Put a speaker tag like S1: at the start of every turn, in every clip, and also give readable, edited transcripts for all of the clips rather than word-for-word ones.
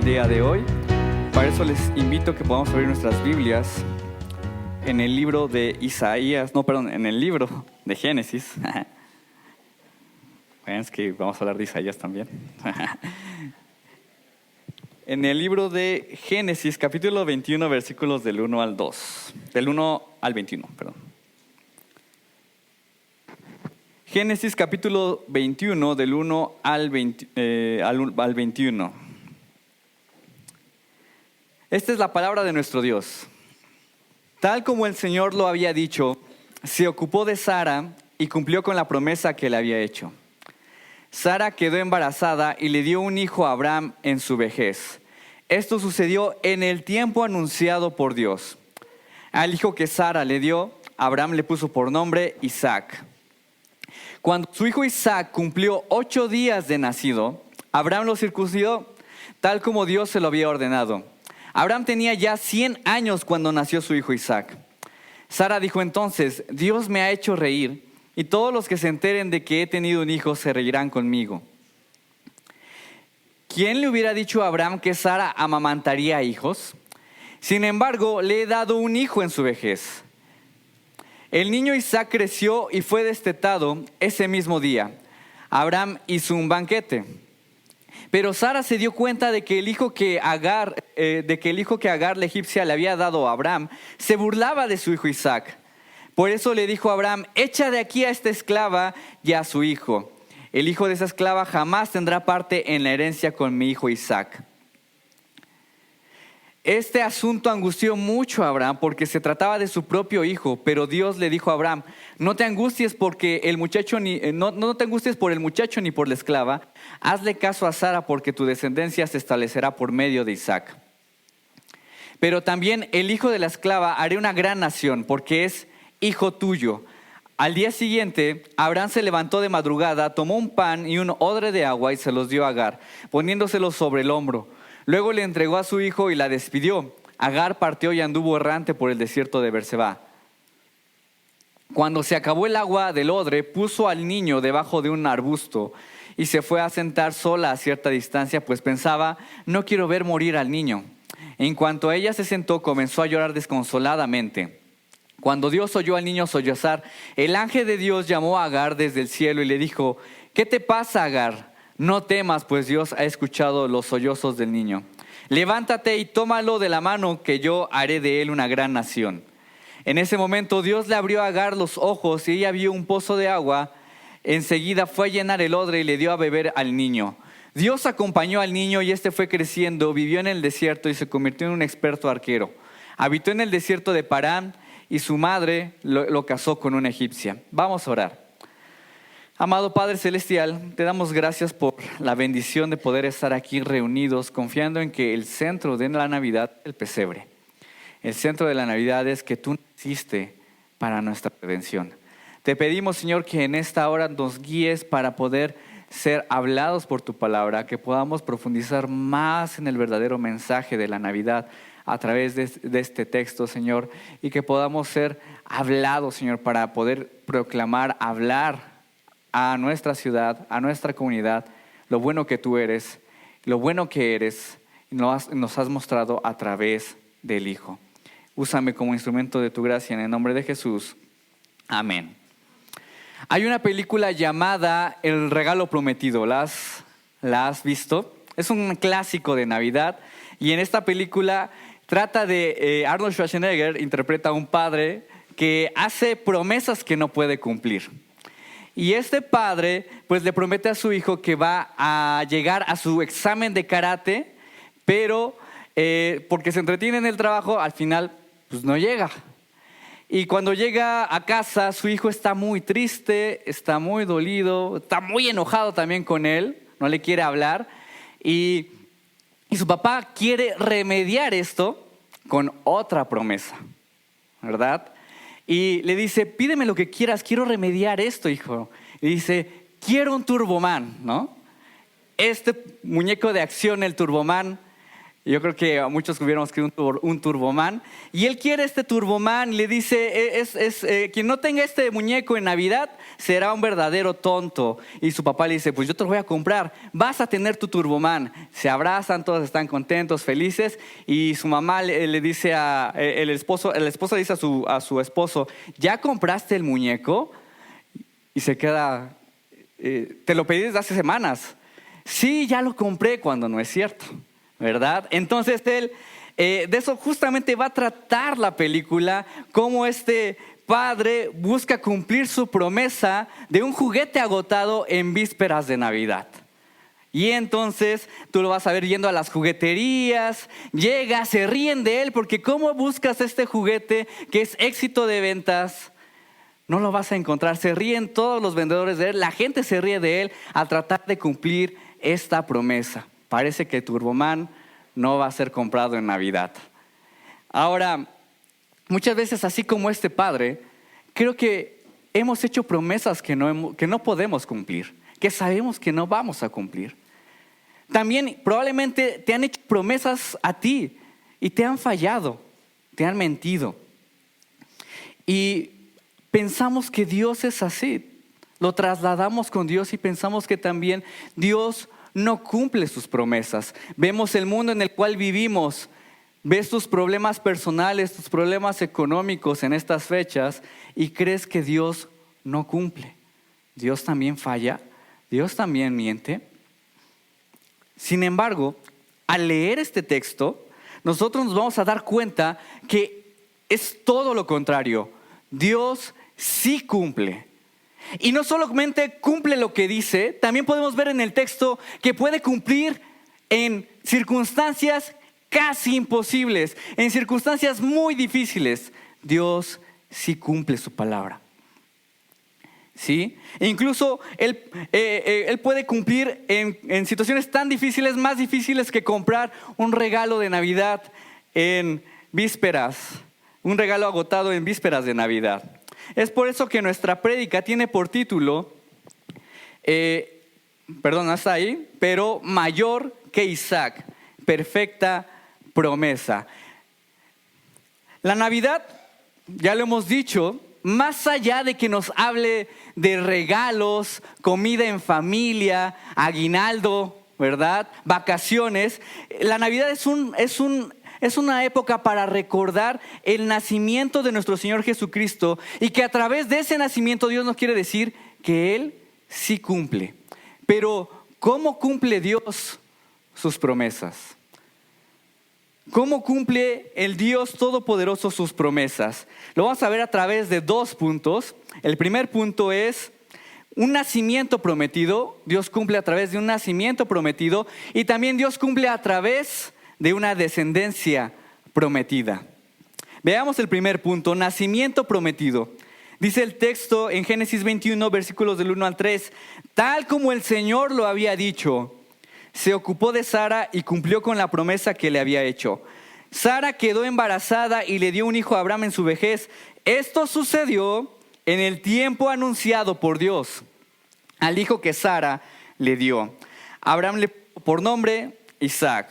S1: día de hoy. Para eso les invito a que podamos abrir nuestras Biblias en el libro de en el libro de Génesis. Bueno, es que vamos a hablar de Isaías también. En el libro de Génesis, capítulo 21, versículos del 1 al 2. Del 1 al 21, perdón. Génesis capítulo 21, del 1 al 21. Esta es la palabra de nuestro Dios. Tal como el Señor lo había dicho, se ocupó de Sara y cumplió con la promesa que le había hecho. Sara quedó embarazada y le dio un hijo a Abraham en su vejez. Esto sucedió en el tiempo anunciado por Dios. Al hijo que Sara le dio, Abraham le puso por nombre Isaac. Cuando su hijo Isaac cumplió 8 días de nacido, Abraham lo circuncidó, tal como Dios se lo había ordenado. Abraham tenía ya 100 años cuando nació su hijo Isaac. Sara dijo entonces: Dios me ha hecho reír, y todos los que se enteren de que he tenido un hijo se reirán conmigo. ¿Quién le hubiera dicho a Abraham que Sara amamantaría hijos? Sin embargo, le he dado un hijo en su vejez. El niño Isaac creció y fue destetado ese mismo día. Abraham hizo un banquete. Pero Sara se dio cuenta de que el hijo que Agar la egipcia le había dado a Abraham se burlaba de su hijo Isaac. Por eso le dijo a Abraham: echa de aquí a esta esclava y a su hijo. El hijo de esa esclava jamás tendrá parte en la herencia con mi hijo Isaac. Este asunto angustió mucho a Abraham porque se trataba de su propio hijo, pero Dios le dijo a Abraham: no te angusties por el muchacho ni por la esclava. Hazle caso a Sara, porque tu descendencia se establecerá por medio de Isaac. Pero también el hijo de la esclava haré una gran nación, porque es hijo tuyo. Al día siguiente, Abraham se levantó de madrugada, tomó un pan y un odre de agua y se los dio a Agar, poniéndoselos sobre el hombro. Luego le entregó a su hijo y la despidió. Agar partió y anduvo errante por el desierto de Berseba. Cuando se acabó el agua del odre, puso al niño debajo de un arbusto y se fue a sentar sola a cierta distancia, pues pensaba: no quiero ver morir al niño. En cuanto ella se sentó, comenzó a llorar desconsoladamente. Cuando Dios oyó al niño sollozar, el ángel de Dios llamó a Agar desde el cielo y le dijo: ¿qué te pasa, Agar? No temas, pues Dios ha escuchado los sollozos del niño. Levántate y tómalo de la mano, que yo haré de él una gran nación. En ese momento Dios le abrió a Agar los ojos y ella vio un pozo de agua. Enseguida fue a llenar el odre y le dio a beber al niño. Dios acompañó al niño y este fue creciendo, vivió en el desierto y se convirtió en un experto arquero. Habitó en el desierto de Parán y su madre lo casó con una egipcia. Vamos a orar. Amado Padre Celestial, te damos gracias por la bendición de poder estar aquí reunidos, confiando en que el centro de la Navidad es el pesebre. El centro de la Navidad es que tú naciste para nuestra redención. Te pedimos, Señor, que en esta hora nos guíes para poder ser hablados por tu palabra, que podamos profundizar más en el verdadero mensaje de la Navidad a través de este texto, Señor, y que podamos ser hablados, Señor, para poder proclamar, hablar a nuestra ciudad, a nuestra comunidad, lo bueno que tú eres, lo bueno que eres, nos has mostrado a través del Hijo. Úsame como instrumento de tu gracia en el nombre de Jesús. Amén. Hay una película llamada El regalo prometido. ¿La has visto? Es un clásico de Navidad y en esta película trata de Arnold Schwarzenegger, interpreta a un padre que hace promesas que no puede cumplir. Y este padre pues le promete a su hijo que va a llegar a su examen de karate, pero porque se entretiene en el trabajo, al final pues no llega. Y cuando llega a casa, su hijo está muy triste, está muy dolido, está muy enojado también con él, no le quiere hablar. Y su papá quiere remediar esto con otra promesa, ¿verdad? Y le dice: pídeme lo que quieras, quiero remediar esto, hijo. Y dice: quiero un Turboman, ¿no? Este muñeco de acción, el Turboman, Yo creo que a muchos hubiéramos querido un Turboman. Y él quiere este Turboman y le dice, quien no tenga este muñeco en Navidad será un verdadero tonto. Y su papá le dice, pues yo te lo voy a comprar, vas a tener tu Turboman. Se abrazan, todos están contentos, felices. Y su mamá le dice el esposo le dice a su esposo, ¿ya compraste el muñeco? Y se queda, te lo pedí desde hace semanas. Sí, ya lo compré, cuando no es cierto, ¿verdad? Entonces él, de eso justamente va a tratar la película, cómo este padre busca cumplir su promesa de un juguete agotado en vísperas de Navidad. Y entonces tú lo vas a ver yendo a las jugueterías, llega, se ríen de él, porque ¿cómo buscas este juguete que es éxito de ventas? No lo vas a encontrar, se ríen todos los vendedores de él, la gente se ríe de él al tratar de cumplir esta promesa. Parece que Turboman no va a ser comprado en Navidad. Ahora, muchas veces, así como este padre, creo que hemos hecho promesas que no podemos cumplir, que sabemos que no vamos a cumplir. También probablemente te han hecho promesas a ti y te han fallado, te han mentido. Y pensamos que Dios es así. Lo trasladamos con Dios y pensamos que también Dios no cumple sus promesas. Vemos el mundo en el cual vivimos, ves tus problemas personales, tus problemas económicos en estas fechas y crees que Dios no cumple. Dios también falla, Dios también miente. Sin embargo, al leer este texto, nosotros nos vamos a dar cuenta que es todo lo contrario. Dios sí cumple. Y no solamente cumple lo que dice, también podemos ver en el texto que puede cumplir en circunstancias casi imposibles, en circunstancias muy difíciles. Dios sí cumple su palabra. ¿Sí? E incluso Él puede cumplir en situaciones tan difíciles, más difíciles que comprar un regalo de Navidad en vísperas, un regalo agotado en vísperas de Navidad. Es por eso que nuestra prédica tiene por título, no está ahí, pero mayor que Isaac, perfecta promesa. La Navidad, ya lo hemos dicho, más allá de que nos hable de regalos, comida en familia, aguinaldo, ¿verdad? Vacaciones, la Navidad es una época para recordar el nacimiento de nuestro Señor Jesucristo y que a través de ese nacimiento Dios nos quiere decir que Él sí cumple. Pero ¿cómo cumple Dios sus promesas? ¿Cómo cumple el Dios Todopoderoso sus promesas? Lo vamos a ver a través de 2 puntos. El primer punto es un nacimiento prometido. Dios cumple a través de un nacimiento prometido y también Dios cumple a través de una descendencia prometida. Veamos el primer punto, nacimiento prometido. Dice el texto en Génesis 21, versículos del 1 al 3, tal como el Señor lo había dicho, se ocupó de Sara y cumplió con la promesa que le había hecho. Sara quedó embarazada y le dio un hijo a Abraham en su vejez. Esto sucedió en el tiempo anunciado por Dios al hijo que Sara le dio. Abraham le puso por nombre Isaac.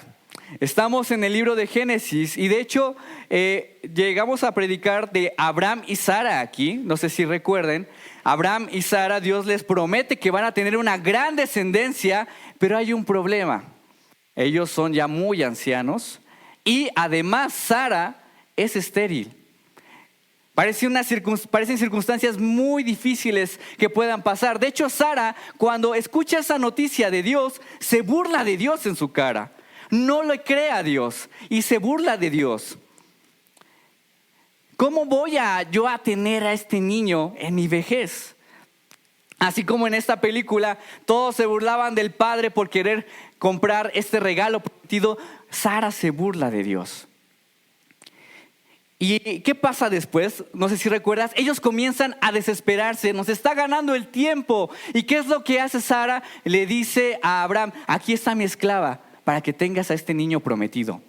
S1: Estamos en el libro de Génesis y de hecho llegamos a predicar de Abraham y Sara aquí, no sé si recuerden. Abraham y Sara, Dios les promete que van a tener una gran descendencia, pero hay un problema. Ellos son ya muy ancianos y además Sara es estéril. Parecen circunstancias muy difíciles que puedan pasar. De hecho, Sara, cuando escucha esa noticia de Dios, se burla de Dios en su cara. No le cree a Dios y se burla de Dios. ¿Cómo voy yo a tener a este niño en mi vejez? Así como en esta película, todos se burlaban del padre por querer comprar este regalo prometido, Sara se burla de Dios. ¿Y qué pasa después? No sé si recuerdas, ellos comienzan a desesperarse, nos está ganando el tiempo. ¿Y qué es lo que hace Sara? Le dice a Abraham, aquí está mi esclava, para que tengas a este niño prometido,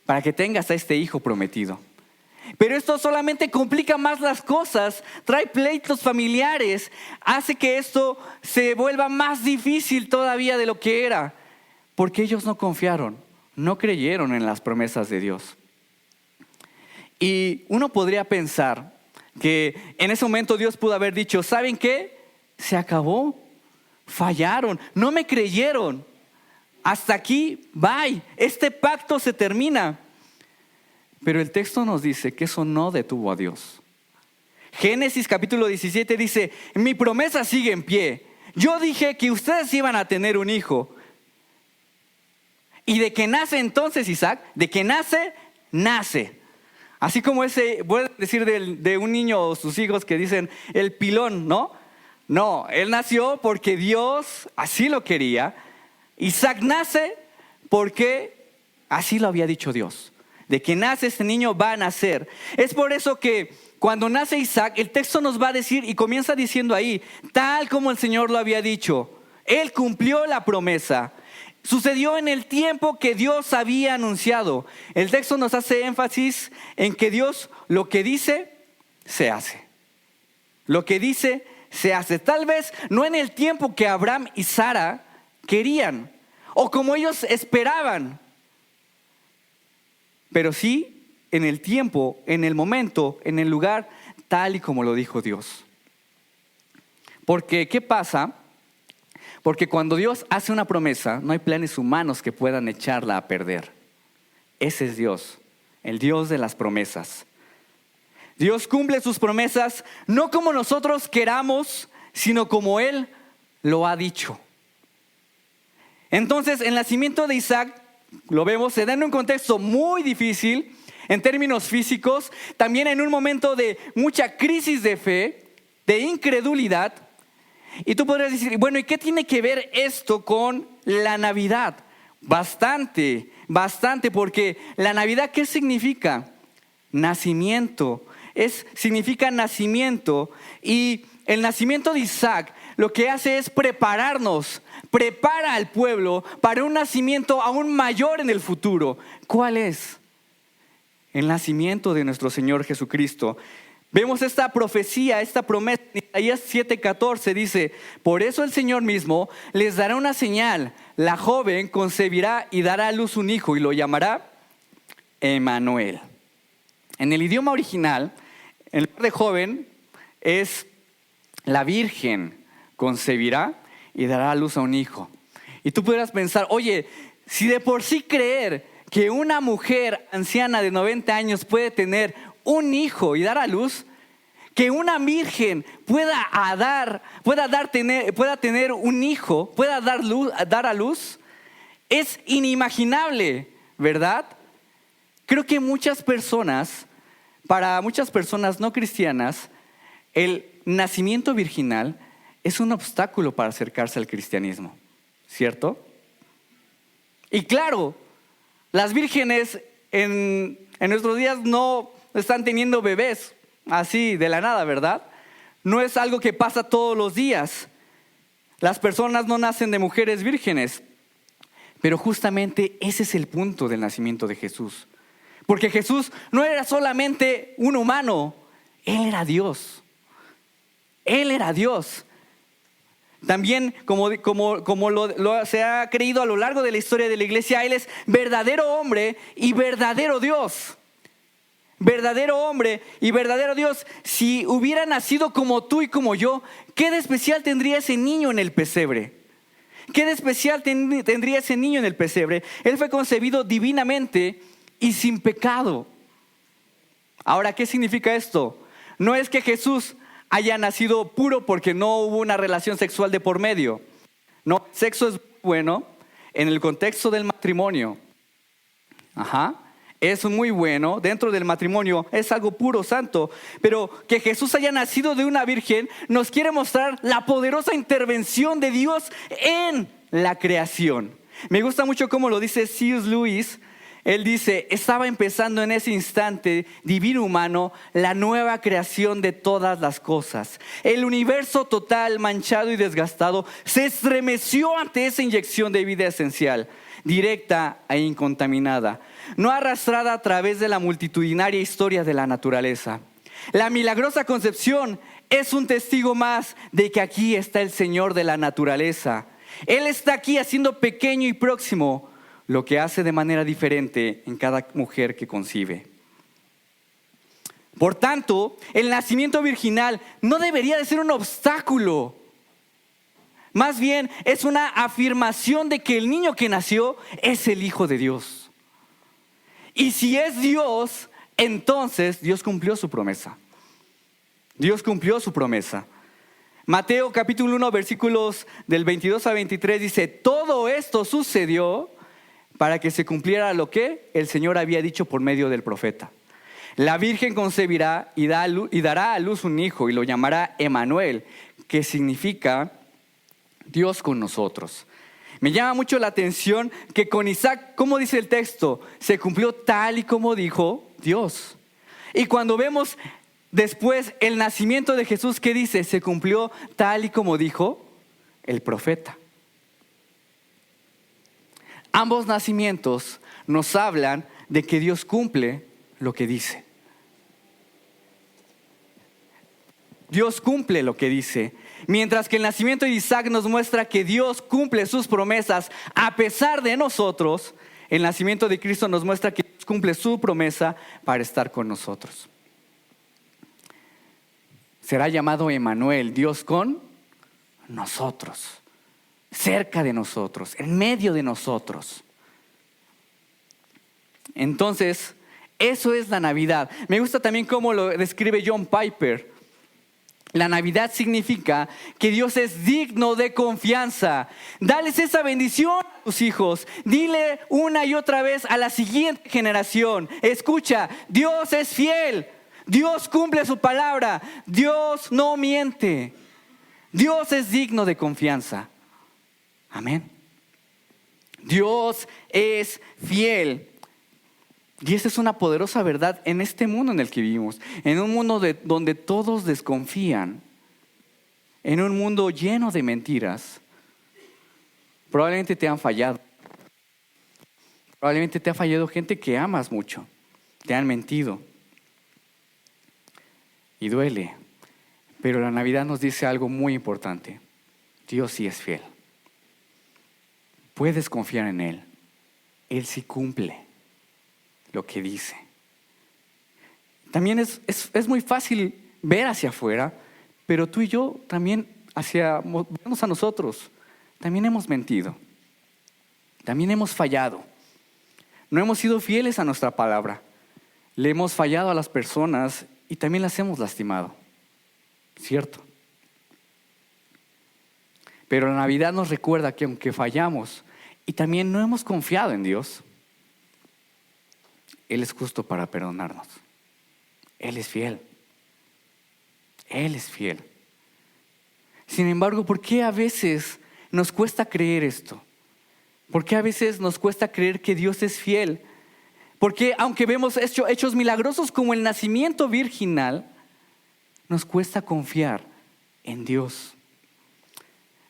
S1: para que tengas a este hijo prometido. Pero esto solamente complica más las cosas, trae pleitos familiares, hace que esto se vuelva más difícil todavía de lo que era, porque ellos no confiaron, no creyeron en las promesas de Dios. Y uno podría pensar que en ese momento Dios pudo haber dicho, ¿saben qué? Se acabó, fallaron, no me creyeron. Hasta aquí, bye, este pacto se termina. Pero el texto nos dice que eso no detuvo a Dios. Génesis capítulo 17 dice, mi promesa sigue en pie. Yo dije que ustedes iban a tener un hijo. Y de que nace entonces Isaac, de que nace. Así como pueden decir de un niño o sus hijos que dicen el pilón, ¿no? No, él nació porque Dios así lo quería. Isaac nace porque así lo había dicho Dios. De que nace este niño va a nacer. Es por eso que cuando nace Isaac, el texto nos va a decir y comienza diciendo ahí, tal como el Señor lo había dicho. Él cumplió la promesa. Sucedió en el tiempo que Dios había anunciado. El texto nos hace énfasis en que Dios lo que dice, se hace. Lo que dice, se hace. Tal vez no en el tiempo que Abraham y Sara querían o como ellos esperaban, pero sí en el tiempo, en el momento, en el lugar, tal y como lo dijo Dios. Porque, ¿qué pasa? Porque cuando Dios hace una promesa, no hay planes humanos que puedan echarla a perder. Ese es Dios, el Dios de las promesas. Dios cumple sus promesas no como nosotros queramos, sino como Él lo ha dicho. Entonces, el nacimiento de Isaac, lo vemos, se da en un contexto muy difícil, en términos físicos, también en un momento de mucha crisis de fe, de incredulidad. Y tú podrías decir, bueno, ¿y qué tiene que ver esto con la Navidad? Bastante, porque la Navidad, ¿qué significa? Nacimiento. Significa nacimiento. Y el nacimiento de Isaac lo que hace es prepara al pueblo para un nacimiento aún mayor en el futuro. ¿Cuál es? El nacimiento de nuestro Señor Jesucristo. Vemos esta profecía, esta promesa en Isaías 7:14 dice, por eso el Señor mismo les dará una señal, la joven concebirá y dará a luz un hijo y lo llamará Emmanuel. En el idioma original, en lugar de joven es la virgen concebirá y dará a luz a un hijo. Y tú podrás pensar, oye, si de por sí creer que una mujer anciana de 90 años puede tener un hijo y dar a luz, que una virgen pueda tener un hijo, pueda dar a luz, es inimaginable, ¿verdad? Creo que para muchas personas no cristianas, el nacimiento virginal es un obstáculo para acercarse al cristianismo, ¿cierto? Y claro, las vírgenes en nuestros días no están teniendo bebés así de la nada, ¿verdad? No es algo que pasa todos los días. Las personas no nacen de mujeres vírgenes. Pero justamente ese es el punto del nacimiento de Jesús. Porque Jesús no era solamente un humano, Él era Dios. Él era Dios. También, como se ha creído a lo largo de la historia de la iglesia, Él es verdadero hombre y verdadero Dios. Verdadero hombre y verdadero Dios. Si hubiera nacido como tú y como yo, ¿qué de especial tendría ese niño en el pesebre? ¿Qué de especial tendría ese niño en el pesebre? Él fue concebido divinamente y sin pecado. Ahora, ¿qué significa esto? No es que Jesús haya nacido puro porque no hubo una relación sexual de por medio. No, el sexo es bueno en el contexto del matrimonio. Es muy bueno dentro del matrimonio, es algo puro, santo. Pero que Jesús haya nacido de una virgen nos quiere mostrar la poderosa intervención de Dios en la creación. Me gusta mucho cómo lo dice C.S. Lewis. Él dice, estaba empezando en ese instante divino humano la nueva creación de todas las cosas. El universo total, manchado y desgastado, se estremeció ante esa inyección de vida esencial, directa e incontaminada, no arrastrada a través de la multitudinaria historia de la naturaleza. La milagrosa concepción es un testigo más de que aquí está el Señor de la naturaleza. Él está aquí haciendo pequeño y próximo lo que hace de manera diferente en cada mujer que concibe. Por tanto, el nacimiento virginal no debería de ser un obstáculo. Más bien, es una afirmación de que el niño que nació es el Hijo de Dios. Y si es Dios, entonces Dios cumplió su promesa. Dios cumplió su promesa. Mateo capítulo 1, versículos del 22 a 23 dice: todo esto sucedió para que se cumpliera lo que el Señor había dicho por medio del profeta. La Virgen concebirá y dará a luz un hijo y lo llamará Emmanuel, que significa Dios con nosotros. Me llama mucho la atención que con Isaac, ¿cómo dice el texto? Se cumplió tal y como dijo Dios. Y cuando vemos después el nacimiento de Jesús, ¿qué dice? Se cumplió tal y como dijo el profeta. Ambos nacimientos nos hablan de que Dios cumple lo que dice. Dios cumple lo que dice. Mientras que el nacimiento de Isaac nos muestra que Dios cumple sus promesas a pesar de nosotros, el nacimiento de Cristo nos muestra que Dios cumple su promesa para estar con nosotros. Será llamado Emmanuel, Dios con nosotros, cerca de nosotros, en medio de nosotros. Entonces, eso es la Navidad. Me gusta también cómo lo describe John Piper. La Navidad significa que Dios es digno de confianza. Dales esa bendición a tus hijos. Dile una y otra vez a la siguiente generación: escucha, Dios es fiel. Dios cumple su palabra. Dios no miente. Dios es digno de confianza. Amén. Dios es fiel. Y esa es una poderosa verdad en este mundo en el que vivimos. En un mundo donde todos desconfían. En un mundo lleno de mentiras. Probablemente te han fallado. Probablemente te ha fallado gente que amas mucho. Te han mentido. Y duele. Pero la Navidad nos dice algo muy importante. Dios sí es fiel. Puedes confiar en Él. Él sí cumple lo que dice. También es muy fácil ver hacia afuera, pero tú y yo también vernos a nosotros. También hemos mentido. También hemos fallado. No hemos sido fieles a nuestra palabra. Le hemos fallado a las personas y también las hemos lastimado. ¿Cierto? Pero la Navidad nos recuerda que aunque fallamos y también no hemos confiado en Dios, Él es justo para perdonarnos. Él es fiel. Él es fiel. Sin embargo, ¿por qué a veces nos cuesta creer esto? ¿Por qué a veces nos cuesta creer que Dios es fiel? Porque aunque vemos hechos milagrosos como el nacimiento virginal, nos cuesta confiar en Dios.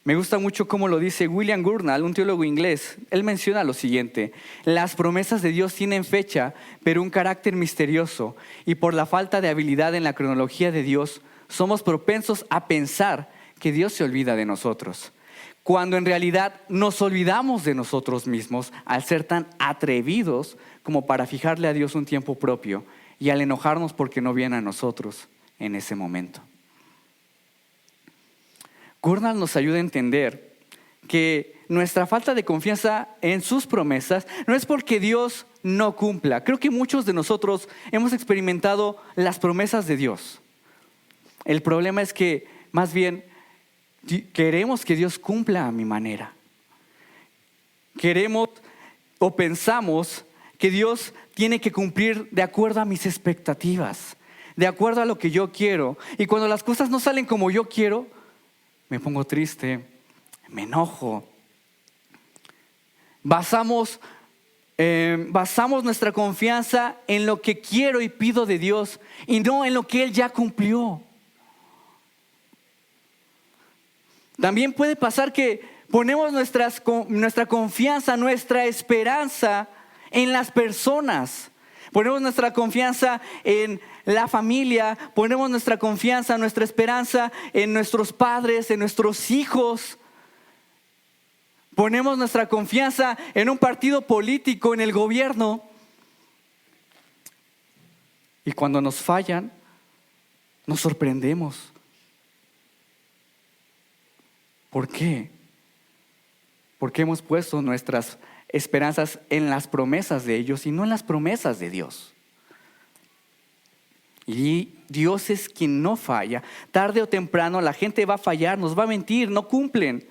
S1: Me gusta mucho cómo lo dice William Gurnall, un teólogo inglés. Él menciona lo siguiente: las promesas de Dios tienen fecha, pero un carácter misterioso. Y por la falta de habilidad en la cronología de Dios, somos propensos a pensar que Dios se olvida de nosotros, cuando en realidad nos olvidamos de nosotros mismos al ser tan atrevidos como para fijarle a Dios un tiempo propio y al enojarnos porque no viene a nosotros en ese momento. Gurnall nos ayuda a entender que nuestra falta de confianza en sus promesas no es porque Dios no cumpla. Creo que muchos de nosotros hemos experimentado las promesas de Dios. El problema es que más bien queremos que Dios cumpla a mi manera. Queremos o pensamos que Dios tiene que cumplir de acuerdo a mis expectativas, de acuerdo a lo que yo quiero. Y cuando las cosas no salen como yo quiero, me pongo triste, me enojo. Basamos nuestra confianza en lo que quiero y pido de Dios y no en lo que Él ya cumplió. También puede pasar que ponemos nuestra confianza, nuestra esperanza en las personas. Ponemos nuestra confianza en la familia, ponemos nuestra confianza, nuestra esperanza en nuestros padres, en nuestros hijos. Ponemos nuestra confianza en un partido político, en el gobierno. Y cuando nos fallan, nos sorprendemos. ¿Por qué? Porque hemos puesto nuestras esperanzas en las promesas de ellos y no en las promesas de Dios. Y Dios es quien no falla. Tarde o temprano la gente va a fallar, nos va a mentir, no cumplen.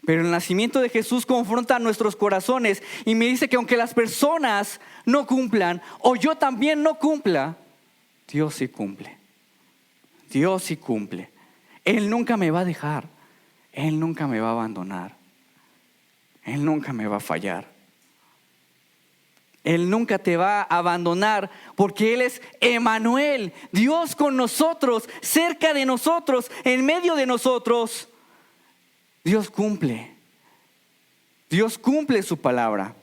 S1: Pero el nacimiento de Jesús confronta nuestros corazones y me dice que aunque las personas no cumplan o yo también no cumpla, Dios sí cumple. Dios sí cumple. Él nunca me va a dejar. Él nunca me va a abandonar. Él nunca me va a fallar. Él nunca te va a abandonar porque Él es Emmanuel, Dios con nosotros, cerca de nosotros, en medio de nosotros. Dios cumple su palabra.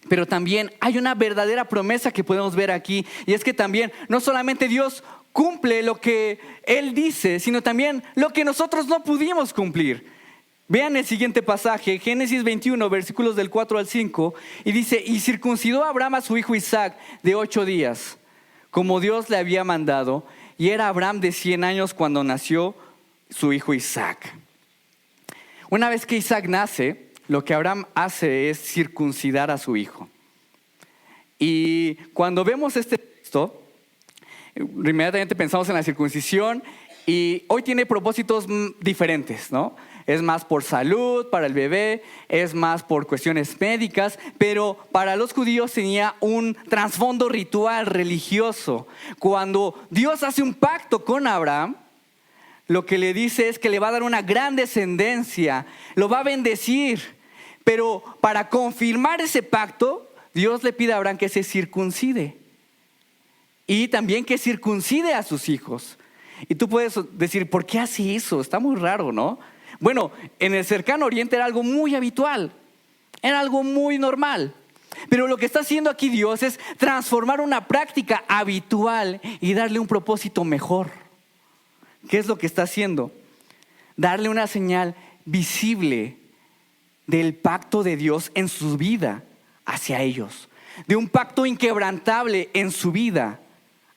S1: Pero también hay una verdadera promesa que podemos ver aquí, y es que también no solamente Dios cumple lo que Él dice, sino también lo que nosotros no pudimos cumplir. Vean el siguiente pasaje, Génesis 21, versículos del 4 al 5, y dice: y circuncidó a Abraham a su hijo Isaac de 8 días, como Dios le había mandado, y era Abraham de 100 años cuando nació su hijo Isaac. Una vez que Isaac nace, lo que Abraham hace es circuncidar a su hijo. Y cuando vemos este texto, inmediatamente pensamos en la circuncisión, y hoy tiene propósitos diferentes, ¿no? Es más por salud, para el bebé, es más por cuestiones médicas, pero para los judíos tenía un trasfondo ritual religioso. Cuando Dios hace un pacto con Abraham, lo que le dice es que le va a dar una gran descendencia, lo va a bendecir. Pero para confirmar ese pacto, Dios le pide a Abraham que se circuncide. Y también que circuncide a sus hijos. Y tú puedes decir, ¿por qué hace eso? Está muy raro, ¿no? Bueno, en el cercano oriente era algo muy habitual. Era algo muy normal. Pero lo que está haciendo aquí Dios es transformar una práctica habitual y darle un propósito mejor. ¿Qué es lo que está haciendo? Darle una señal visible del pacto de Dios en su vida hacia ellos. De un pacto inquebrantable en su vida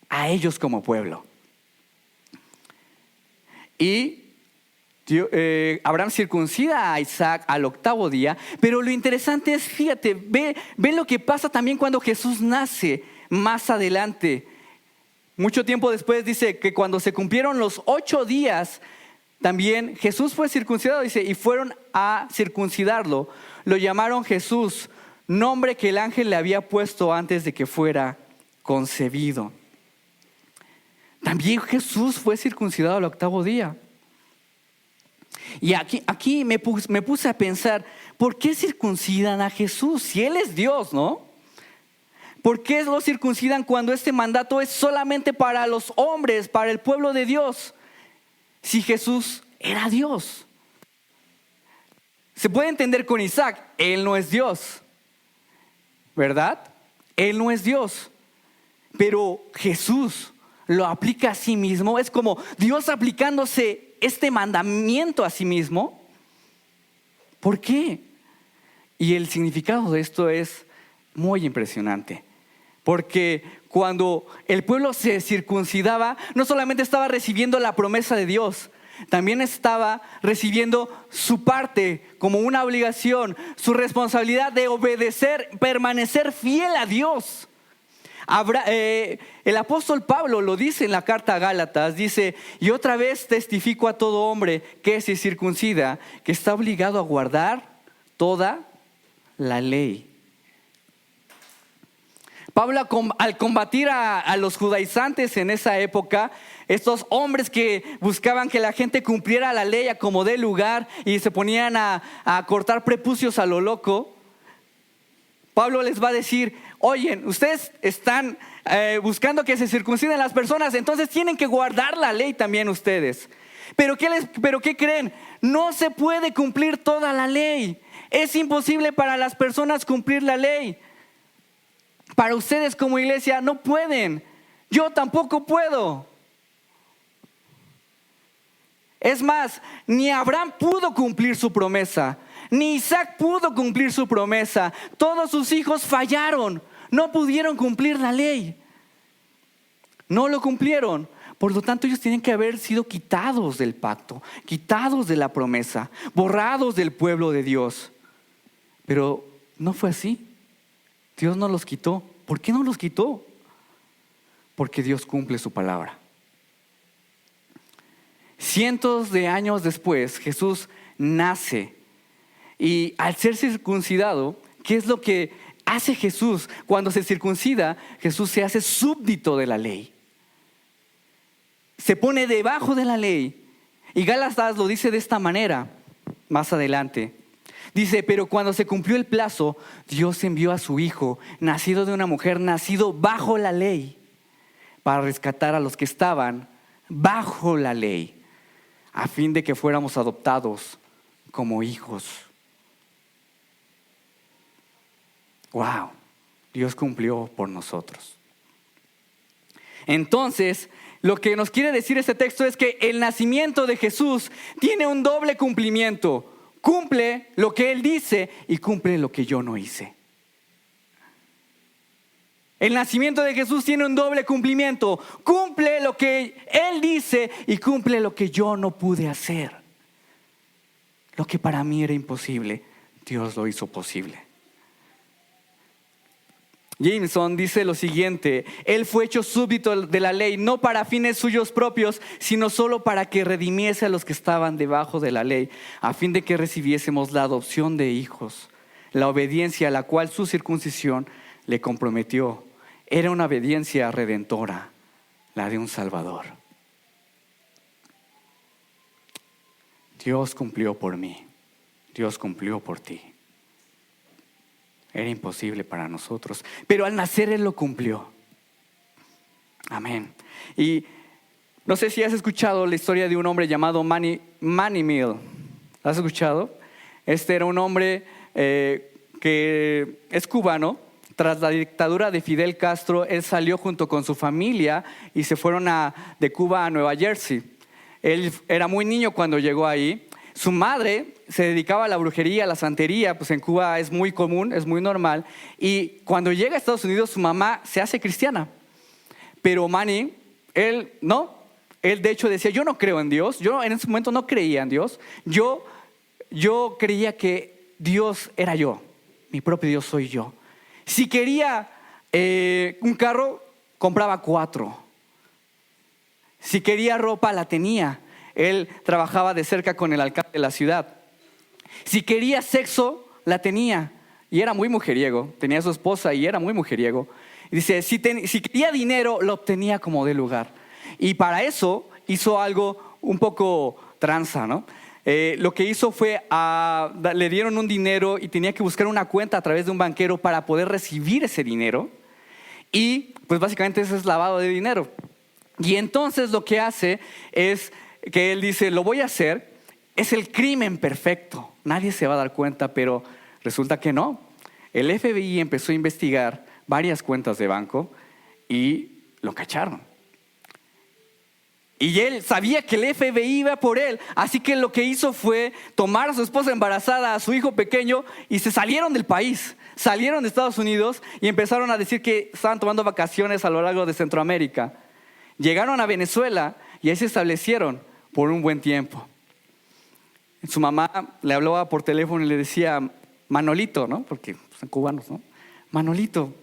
S1: a ellos como pueblo. Y Abraham circuncida a Isaac al 8º día. Pero lo interesante es, fíjate, ve lo que pasa también cuando Jesús nace más adelante. Mucho tiempo después dice que cuando se cumplieron los 8 días, también Jesús fue circuncidado, dice, y fueron a circuncidarlo. Lo llamaron Jesús, nombre que el ángel le había puesto antes de que fuera concebido. También Jesús fue circuncidado al 8º día. Y aquí me puse a pensar, ¿por qué circuncidan a Jesús? Si Él es Dios, ¿no? ¿Por qué lo circuncidan cuando este mandato es solamente para los hombres, para el pueblo de Dios? Si Jesús era Dios. Se puede entender con Isaac, Él no es Dios, ¿verdad? Él no es Dios. Pero Jesús lo aplica a sí mismo. Es como Dios aplicándose este mandamiento a sí mismo. ¿Por qué? Y el significado de esto es muy impresionante. Porque cuando el pueblo se circuncidaba, no solamente estaba recibiendo la promesa de Dios, también estaba recibiendo su parte como una obligación, su responsabilidad de obedecer, permanecer fiel a Dios. El apóstol Pablo lo dice en la carta a Gálatas, dice: y otra vez testifico a todo hombre que se circuncida, que está obligado a guardar toda la ley. Pablo, al combatir a los judaizantes en esa época, estos hombres que buscaban que la gente cumpliera la ley a como dé lugar y se ponían a cortar prepucios a lo loco, Pablo les va a decir: oye, ustedes están buscando que se circunciden las personas, entonces tienen que guardar la ley también ustedes. ¿Pero qué creen? No se puede cumplir toda la ley. Es imposible para las personas cumplir la ley. Para ustedes como iglesia no pueden. Yo tampoco puedo. Es más, ni Abraham pudo cumplir su promesa, ni Isaac pudo cumplir su promesa. Todos sus hijos fallaron, no pudieron cumplir la ley. No lo cumplieron. Por lo tanto, ellos tienen que haber sido quitados del pacto, quitados de la promesa, borrados del pueblo de Dios. Pero no fue así. Dios no los quitó. ¿Por qué no los quitó? Porque Dios cumple su palabra. Cientos de años después, Jesús nace. Y al ser circuncidado, ¿qué es lo que hace Jesús? Cuando se circuncida, Jesús se hace súbdito de la ley. Se pone debajo de la ley. Y Gálatas lo dice de esta manera, más adelante. Dice, pero cuando se cumplió el plazo, Dios envió a su Hijo, nacido de una mujer, nacido bajo la ley, para rescatar a los que estaban bajo la ley, a fin de que fuéramos adoptados como hijos. Wow, Dios cumplió por nosotros. Entonces, lo que nos quiere decir este texto es que el nacimiento de Jesús tiene un doble cumplimiento. Cumple lo que Él dice y cumple lo que yo no hice. El nacimiento de Jesús tiene un doble cumplimiento. Cumple lo que Él dice y cumple lo que yo no pude hacer. Lo que para mí era imposible, Dios lo hizo posible. Jameson dice lo siguiente: Él fue hecho súbdito de la ley, no para fines suyos propios, sino solo para que redimiese a los que estaban debajo de la ley, a fin de que recibiésemos la adopción de hijos. La obediencia a la cual su circuncisión le comprometió era una obediencia redentora, la de un Salvador. Dios cumplió por mí, Dios cumplió por ti. Era imposible para nosotros, pero al nacer Él lo cumplió. Amén. Y no sé si has escuchado la historia de un hombre llamado Manny Mill. ¿Has escuchado? Este era un hombre que es cubano. Tras la dictadura de Fidel Castro, él salió junto con su familia y se fueron de Cuba a Nueva Jersey. Él era muy niño cuando llegó ahí. Su madre se dedicaba a la brujería, a la santería, pues en Cuba es muy común, es muy normal. Y cuando llega a Estados Unidos, su mamá se hace cristiana. Pero Manny, él no. Él de hecho decía, yo no creo en Dios. Yo en ese momento no creía en Dios. Yo creía que Dios era yo. Mi propio Dios soy yo. Si quería un carro, compraba 4. Si quería ropa, la tenía. Él trabajaba de cerca con el alcalde de la ciudad. Si quería sexo, la tenía. Y era muy mujeriego. Tenía a su esposa y era muy mujeriego. Y dice, si quería dinero, lo obtenía como de lugar. Y para eso hizo algo un poco tranza, ¿no? Lo que hizo fue, le dieron un dinero y tenía que buscar una cuenta a través de un banquero para poder recibir ese dinero. Y pues básicamente eso es lavado de dinero. Y entonces lo que hace es que él dice, lo voy a hacer, es el crimen perfecto. Nadie se va a dar cuenta, pero resulta que no. El FBI empezó a investigar varias cuentas de banco y lo cacharon. Y él sabía que el FBI iba por él, así que lo que hizo fue tomar a su esposa embarazada, a su hijo pequeño, y se salieron del país. Salieron de Estados Unidos y empezaron a decir que estaban tomando vacaciones a lo largo de Centroamérica. Llegaron a Venezuela y ahí se establecieron por un buen tiempo. Su mamá le hablaba por teléfono y le decía, Manolito, ¿no? Porque son cubanos, ¿no? Manolito,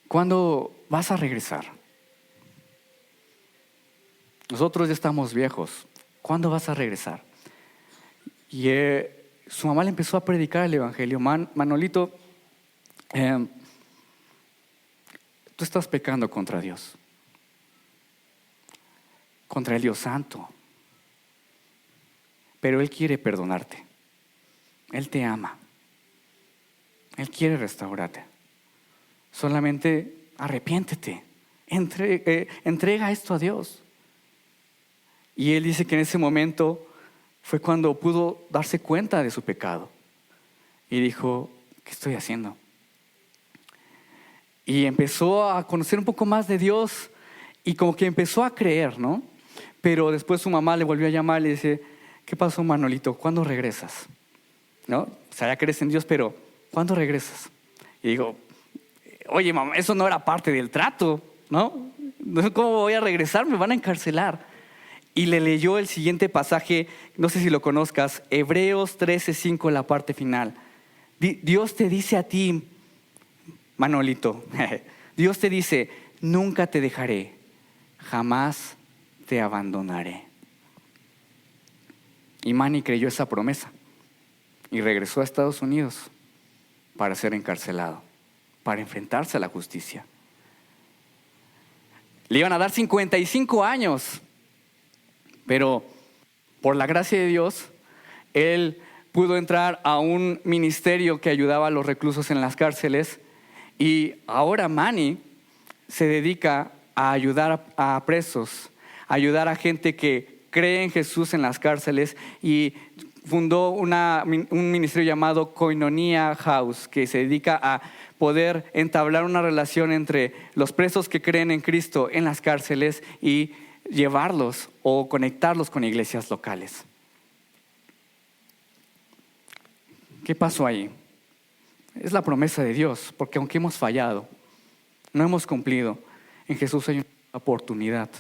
S1: ¿cuándo vas a regresar? Nosotros ya estamos viejos. ¿Cuándo vas a regresar? Y su mamá le empezó a predicar el evangelio. Manolito, tú estás pecando contra Dios. Contra el Dios Santo. Pero Él quiere perdonarte. Él te ama. Él quiere restaurarte. Solamente arrepiéntete. Entrega esto a Dios. Y él dice que en ese momento fue cuando pudo darse cuenta de su pecado. Y dijo, ¿qué estoy haciendo? Y empezó a conocer un poco más de Dios y como que empezó a creer, ¿no? pero después su mamá le volvió a llamar y le dice, ¿qué pasó, Manolito? ¿Cuándo regresas? ¿No? O sea, ya crees en Dios, pero ¿cuándo regresas? Y digo, oye, mamá, eso no era parte del trato, ¿no? ¿Cómo voy a regresar? Me van a encarcelar. Y le leyó el siguiente pasaje, no sé si lo conozcas, Hebreos 13:5, la parte final. Dios te dice a ti, Manolito, Dios te dice, nunca te dejaré, jamás te abandonaré. Y Manny creyó esa promesa y regresó a Estados Unidos para ser encarcelado, para enfrentarse a la justicia. Le iban a dar 55 años, pero por la gracia de Dios, él pudo entrar a un ministerio que ayudaba a los reclusos en las cárceles, y ahora Manny se dedica a ayudar a presos, a ayudar a gente que cree en Jesús en las cárceles, y fundó un ministerio llamado Koinonia House, que se dedica a poder entablar una relación entre los presos que creen en Cristo en las cárceles y llevarlos o conectarlos con iglesias locales. ¿Qué pasó ahí? Es la promesa de Dios, porque aunque hemos fallado, no hemos cumplido, en Jesús hay una oportunidad,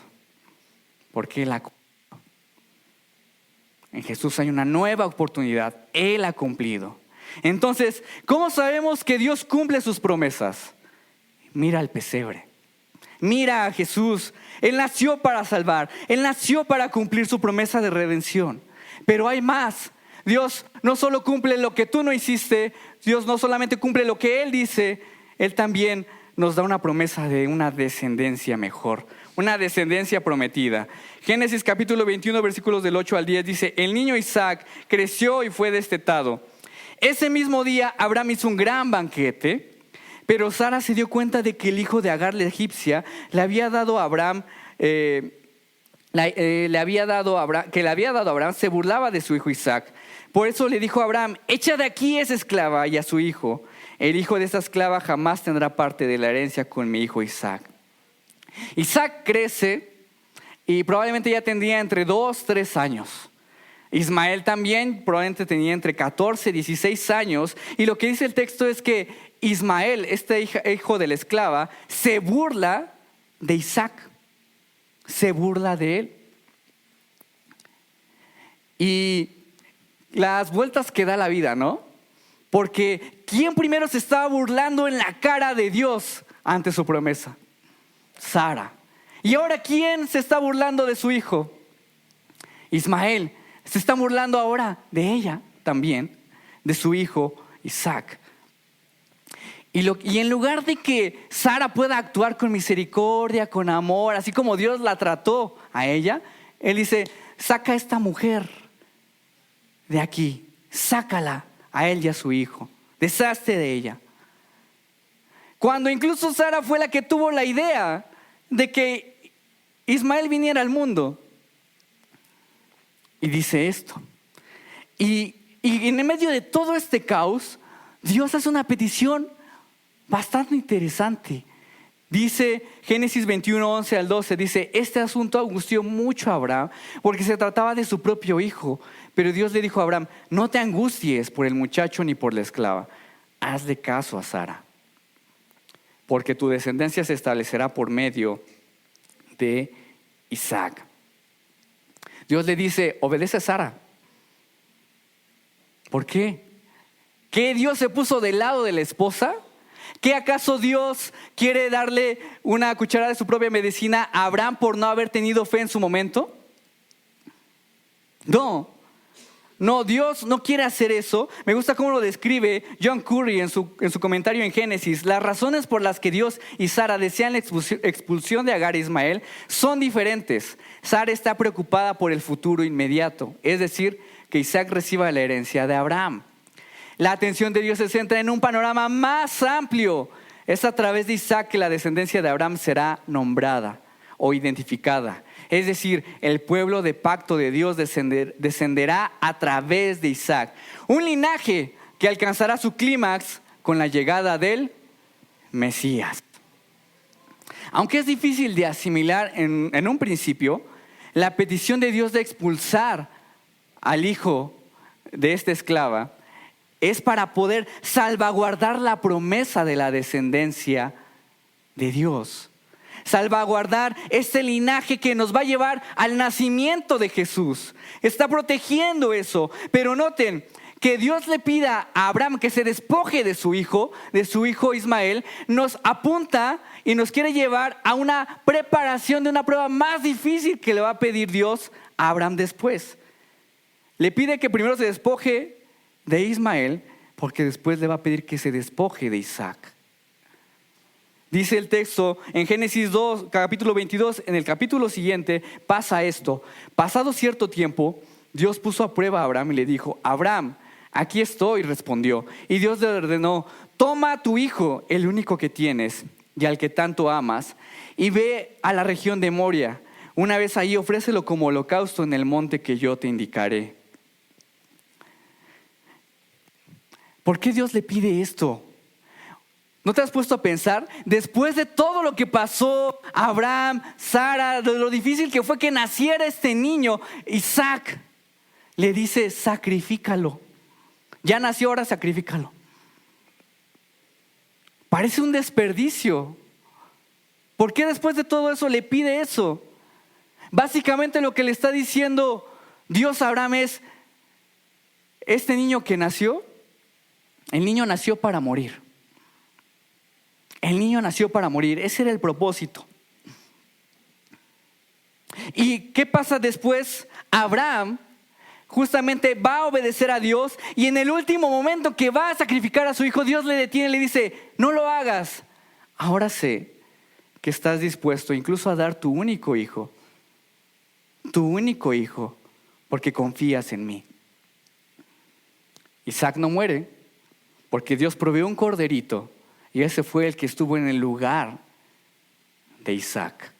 S1: porque Él ha cumplido. En Jesús hay una nueva oportunidad, Él ha cumplido. Entonces, ¿cómo sabemos que Dios cumple sus promesas? Mira al pesebre, mira a Jesús. Él nació para salvar, Él nació para cumplir su promesa de redención. Pero hay más. Dios no solo cumple lo que tú no hiciste, Dios no solamente cumple lo que Él dice, Él también nos da una promesa de una descendencia mejor, una descendencia prometida. Génesis capítulo 21, versículos del 8 al 10 dice, el niño Isaac creció y fue destetado. Ese mismo día Abraham hizo un gran banquete, pero Sara se dio cuenta de que el hijo de Agar la egipcia le había dado a Abraham, que le había dado a Abraham, se burlaba de su hijo Isaac. Por eso le dijo a Abraham, echa de aquí esa esclava y a su hijo. El hijo de esa esclava jamás tendrá parte de la herencia con mi hijo Isaac. Isaac crece y probablemente ya tendría entre 2, 3 años. Ismael también probablemente tenía entre 14 y 16 años. Y lo que dice el texto es que Ismael, este hijo de la esclava, se burla de Isaac. Se burla de él. Y las vueltas que da la vida, ¿no? Porque ¿quién primero se estaba burlando en la cara de Dios ante su promesa? Sara. Y ahora ¿quién se está burlando de su hijo? Ismael. Se está burlando ahora de ella también, de su hijo Isaac. Y en lugar de que Sara pueda actuar con misericordia, con amor, así como Dios la trató a ella, Él dice, saca a esta mujer de aquí, sácala a él y a su hijo, deshazte de ella. Cuando incluso Sara fue la que tuvo la idea de que Ismael viniera al mundo. Y dice esto. Y en medio de todo este caos, Dios hace una petición bastante interesante. Dice Génesis 21, 11 al 12, dice, este asunto angustió mucho a Abraham porque se trataba de su propio hijo. Pero Dios le dijo a Abraham, no te angusties por el muchacho ni por la esclava. Hazle caso a Sara, porque tu descendencia se establecerá por medio de Isaac. Dios le dice, obedece a Sara. ¿Por qué? ¿Qué Dios se puso del lado de la esposa? ¿Qué acaso Dios quiere darle una cucharada de su propia medicina a Abraham por no haber tenido fe en su momento? No, Dios no quiere hacer eso. Me gusta cómo lo describe John Curry en su comentario en Génesis. Las razones por las que Dios y Sara desean la expulsión de Agar e Ismael son diferentes. Sara está preocupada por el futuro inmediato, es decir, que Isaac reciba la herencia de Abraham. La atención de Dios se centra en un panorama más amplio. Es a través de Isaac que la descendencia de Abraham será nombrada o identificada. Es decir, el pueblo de pacto de Dios descenderá a través de Isaac. Un linaje que alcanzará su clímax con la llegada del Mesías. Aunque es difícil de asimilar en un principio, la petición de Dios de expulsar al hijo de esta esclava es para poder salvaguardar la promesa de la descendencia de Dios. Salvaguardar este linaje que nos va a llevar al nacimiento de Jesús. Está protegiendo eso. Pero noten que Dios le pida a Abraham que se despoje de su hijo Ismael, nos apunta y nos quiere llevar a una preparación de una prueba más difícil que le va a pedir Dios a Abraham después. Le pide que primero se despoje de Ismael, porque después le va a pedir que se despoje de Isaac. Dice el texto en Génesis 2, capítulo 22, en el capítulo siguiente pasa esto. Pasado cierto tiempo, Dios puso a prueba a Abraham y le dijo: Abraham, aquí estoy, respondió. Y Dios le ordenó: toma a tu hijo, el único que tienes y al que tanto amas, y ve a la región de Moria. Una vez ahí, ofrécelo como holocausto en el monte que yo te indicaré. ¿Por qué Dios le pide esto? ¿No te has puesto a pensar? Después de todo lo que pasó, Abraham, Sara, de lo difícil que fue que naciera este niño, Isaac le dice: sacrifícalo. Ya nació, ahora sacrifícalo. Parece un desperdicio. ¿Por qué después de todo eso le pide eso? Básicamente lo que le está diciendo Dios a Abraham es: este niño que nació, el niño nació para morir. El niño nació para morir. Ese era el propósito. ¿Y qué pasa después? Abraham justamente va a obedecer a Dios, y en el último momento que va a sacrificar a su hijo, Dios le detiene y le dice: no lo hagas. Ahora sé que estás dispuesto incluso a dar tu único hijo, porque confías en mí. Isaac no muere, porque Dios proveyó un corderito, y ese fue el que estuvo en el lugar de Isaac.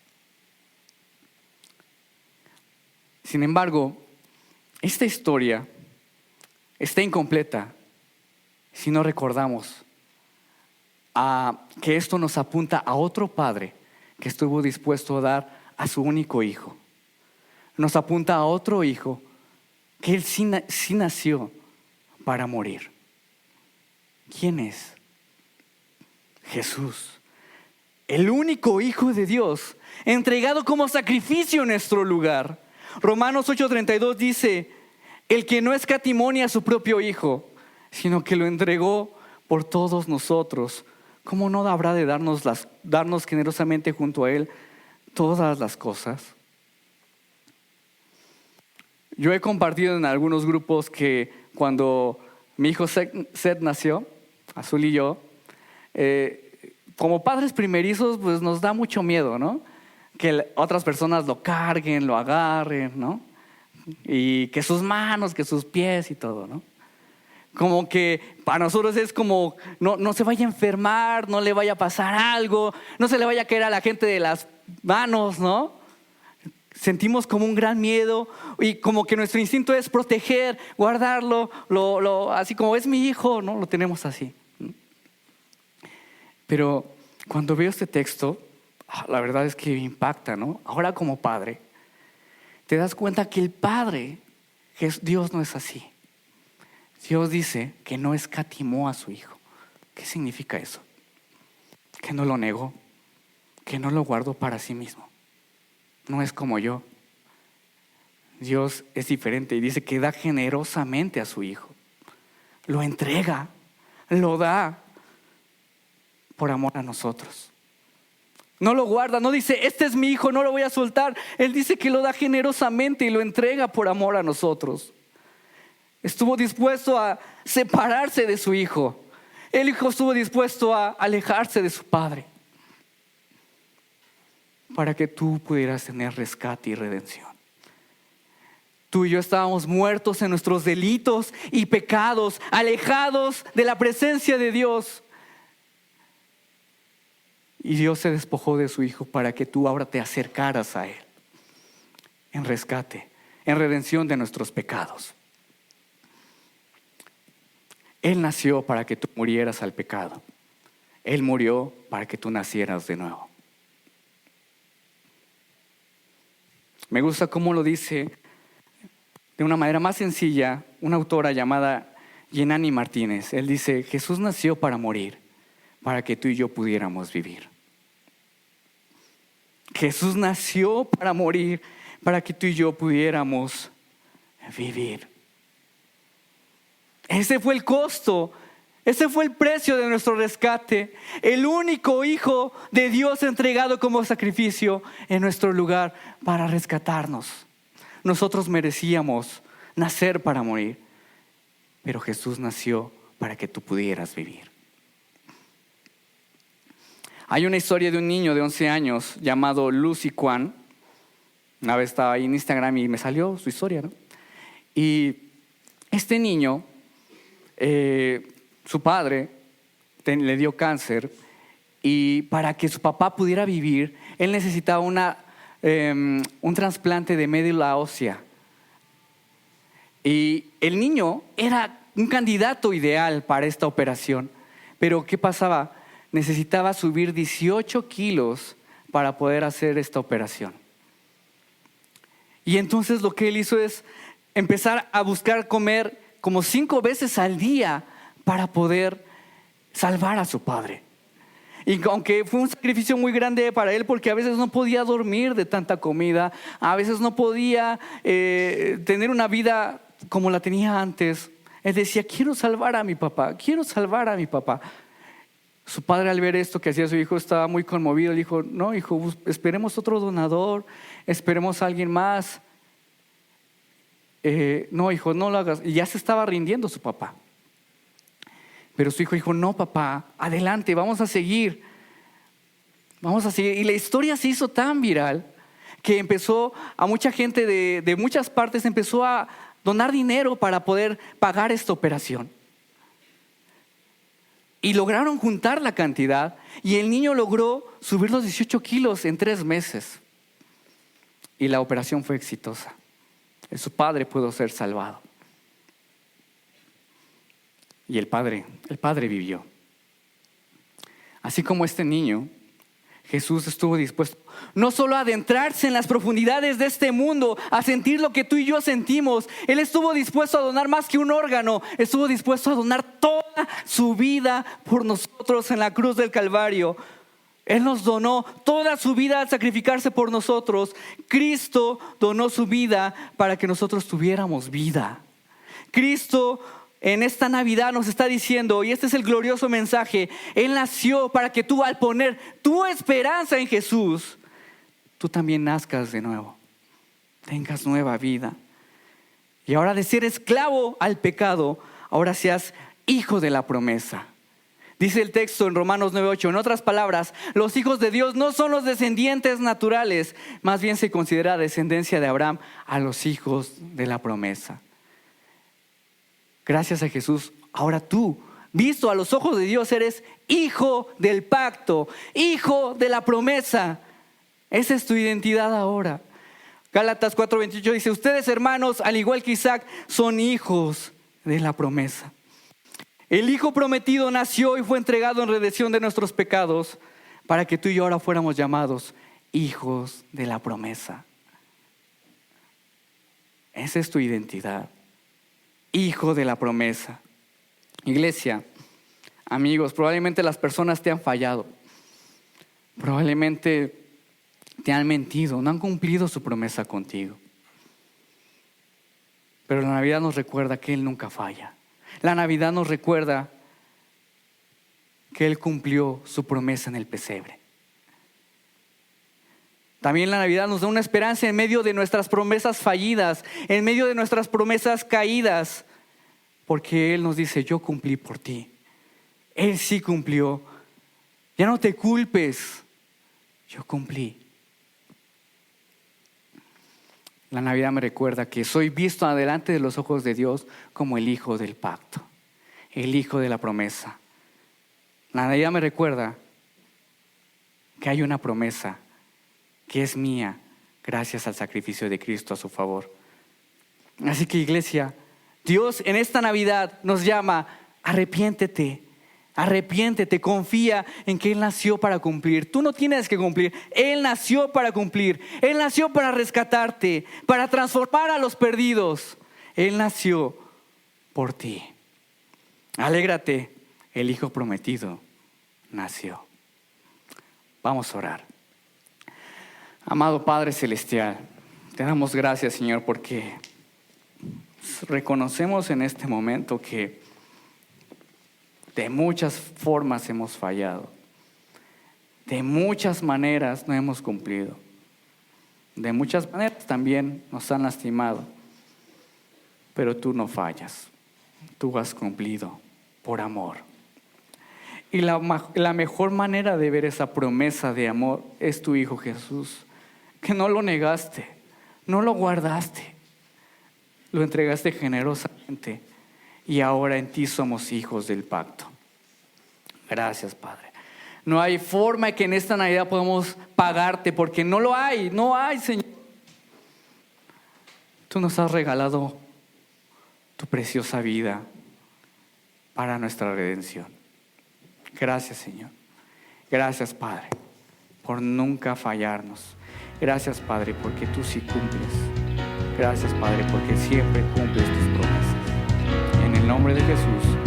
S1: Sin embargo, esta historia está incompleta si no recordamos que esto nos apunta a otro padre que estuvo dispuesto a dar a su único hijo. Nos apunta a otro hijo que él sí nació para morir. ¿Quién es? Jesús, el único Hijo de Dios, entregado como sacrificio en nuestro lugar. Romanos 8:32 dice: el que no escatimó a su propio Hijo, sino que lo entregó por todos nosotros, ¿cómo no habrá de darnos generosamente junto a Él todas las cosas? Yo he compartido en algunos grupos que cuando mi hijo Seth nació, Azul y yo, como padres primerizos, pues nos da mucho miedo, ¿no? Que otras personas lo carguen, lo agarren, ¿no? Y que sus manos, que sus pies y todo, ¿no? Como que para nosotros es como no se vaya a enfermar, no le vaya a pasar algo, no se le vaya a caer a la gente de las manos, ¿no? Sentimos como un gran miedo, y como que nuestro instinto es proteger, guardarlo, así como es mi hijo, ¿no? Lo tenemos así. Pero cuando veo este texto, la verdad es que me impacta, ¿no? Ahora como padre, te das cuenta que el Padre, que Dios, no es así. Dios dice que no escatimó a su Hijo. ¿Qué significa eso? Que no lo negó, que no lo guardó para sí mismo. No es como yo. Dios es diferente y dice que da generosamente a su Hijo. Lo entrega, lo da por amor a nosotros. No lo guarda, no dice: este es mi hijo, no lo voy a soltar. Él dice que lo da generosamente y lo entrega por amor a nosotros. Estuvo dispuesto a separarse de su hijo. El hijo estuvo dispuesto a alejarse de su padre para que tú pudieras tener rescate y redención. Tú y yo estábamos muertos en nuestros delitos y pecados, alejados de la presencia de Dios. Y Dios se despojó de su Hijo para que tú ahora te acercaras a Él en rescate, en redención de nuestros pecados. Él nació para que tú murieras al pecado. Él murió para que tú nacieras de nuevo. Me gusta cómo lo dice de una manera más sencilla una autora llamada Yenani Martínez. Él dice: Jesús nació para morir, para que tú y yo pudiéramos vivir. Jesús nació para morir, para que tú y yo pudiéramos vivir. Ese fue el costo, ese fue el precio de nuestro rescate. El único Hijo de Dios entregado como sacrificio en nuestro lugar para rescatarnos. Nosotros merecíamos nacer para morir, pero Jesús nació para que tú pudieras vivir. Hay una historia de un niño de 11 años llamado Lucy Kwan. Una vez estaba ahí en Instagram y me salió su historia, ¿no? Y este niño, su padre le dio cáncer, y para que su papá pudiera vivir, él necesitaba un trasplante de médula ósea. Y el niño era un candidato ideal para esta operación. Pero ¿qué pasaba? Necesitaba subir 18 kilos para poder hacer esta operación. Y entonces lo que él hizo es empezar a buscar comer como 5 veces al día para poder salvar a su padre. Y aunque fue un sacrificio muy grande para él, porque a veces no podía dormir de tanta comida, a veces no podía tener una vida como la tenía antes, él decía: quiero salvar a mi papá, quiero salvar a mi papá. Su padre, al ver esto que hacía su hijo, estaba muy conmovido. Le dijo: no, hijo, esperemos otro donador, esperemos a alguien más. No, hijo, no lo hagas. Y ya se estaba rindiendo su papá. Pero su hijo dijo: no, papá, adelante, vamos a seguir. Vamos a seguir. Y la historia se hizo tan viral que empezó a mucha gente de muchas partes empezó a donar dinero para poder pagar esta operación. Y lograron juntar la cantidad, y el niño logró subir los 18 kilos en 3 meses. Y la operación fue exitosa. Su padre pudo ser salvado. Y el padre vivió. Así como este niño, Jesús estuvo dispuesto no solo a adentrarse en las profundidades de este mundo, a sentir lo que tú y yo sentimos. Él estuvo dispuesto a donar más que un órgano. Estuvo dispuesto a donar toda su vida por nosotros en la cruz del Calvario. Él nos donó toda su vida al sacrificarse por nosotros. Cristo donó su vida para que nosotros tuviéramos vida. Cristo en esta Navidad nos está diciendo, y este es el glorioso mensaje: Él nació para que tú, al poner tu esperanza en Jesús, tú también nazcas de nuevo, tengas nueva vida. Y ahora, de ser esclavo al pecado, ahora seas hijo de la promesa. Dice el texto en Romanos 9:8, en otras palabras, los hijos de Dios no son los descendientes naturales, más bien se considera descendencia de Abraham a los hijos de la promesa. Gracias a Jesús, ahora tú, visto a los ojos de Dios, eres hijo del pacto, hijo de la promesa. Esa es tu identidad ahora. Gálatas 4:28 dice: ustedes, hermanos, al igual que Isaac, son hijos de la promesa. El Hijo prometido nació y fue entregado en redención de nuestros pecados, para que tú y yo ahora fuéramos llamados hijos de la promesa. Esa es tu identidad, hijo de la promesa. Iglesia, amigos, probablemente las personas te han fallado, probablemente te han mentido, no han cumplido su promesa contigo. Pero la Navidad nos recuerda que Él nunca falla. La Navidad nos recuerda que Él cumplió su promesa en el pesebre. También la Navidad nos da una esperanza en medio de nuestras promesas fallidas, en medio de nuestras promesas caídas, porque Él nos dice: yo cumplí por ti. Él sí cumplió. Ya no te culpes, yo cumplí. La Navidad me recuerda que soy visto adelante de los ojos de Dios como el hijo del pacto, el hijo de la promesa. La Navidad me recuerda que hay una promesa que es mía gracias al sacrificio de Cristo a su favor. Así que, iglesia, Dios en esta Navidad nos llama: arrepiéntete, Arrepiéntete, confía en que Él nació para cumplir. Tú no tienes que cumplir, Él nació para cumplir. Él nació para rescatarte, para transformar a los perdidos. Él nació por ti. Alégrate, el Hijo prometido nació. Vamos a orar. Amado Padre Celestial, te damos gracias, Señor, porque reconocemos en este momento que de muchas formas hemos fallado. De muchas maneras no hemos cumplido. De muchas maneras también nos han lastimado. Pero tú no fallas. Tú has cumplido por amor. Y la mejor manera de ver esa promesa de amor es tu Hijo Jesús, que no lo negaste, no lo guardaste, lo entregaste generosamente y ahora en ti somos hijos del pacto. Gracias, Padre. No hay forma que en esta Navidad podamos pagarte porque no hay, Señor. Tú nos has regalado tu preciosa vida para nuestra redención. Gracias, Señor. Gracias, Padre, por nunca fallarnos. Gracias, Padre, porque tú sí cumples. Gracias, Padre, porque siempre cumples tus promesas. En el nombre de Jesús.